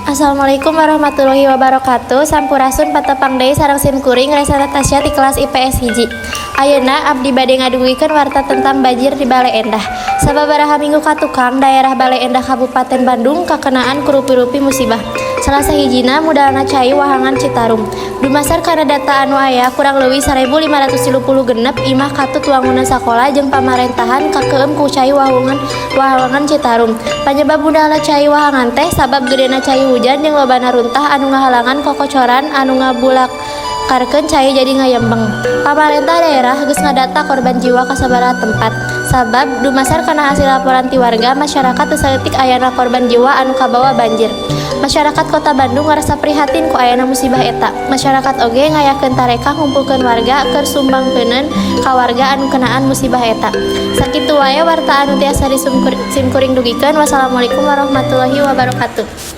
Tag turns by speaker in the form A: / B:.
A: Assalamualaikum warahmatullahi wabarakatuh. Sampurasun patepang deui sareng simkuring Resana Tasya ti kelas IPS hiji. Ayeuna abdi bade ngadugikeun warta tentang banjir di Bale Endah. Sababaraha minggu katukang daerah Bale Endah Kabupaten Bandung kakenaan ku rupi-rupi musibah. Salah sahijina mudalna cai wahangan Citarum. Dumasar kana data anu aya kurang leuwih 1536 imah katut wangunan sakola jeung pamarentahan kakeum ku cai wahangan Citarum. Panyebab mudalna cai wahangan teh sabab gedena cai hujan jeung lobana runtah anu ngahalangan kokocoran anu ngabulakarkeun cai jadi ngayembeng. Pamarentah daerah geus ngadata korban jiwa ka sabaraha tempat. Sabab dumasar kana hasil laporan ti warga, masyarakat teu saeutik ayana korban jiwa anu kabawa banjir. Masyarakat Kota Bandung ngarasa prihatin ku ayana musibah eta. Masyarakat oge ngayakeun tareka ngumpulkeun warga keur sumbangkeuneun ka warga anu kenaan musibah eta. Sakitu wae warta anu tiasa disimkuring dugikeun. Wassalamualaikum warahmatullahi wabarakatuh.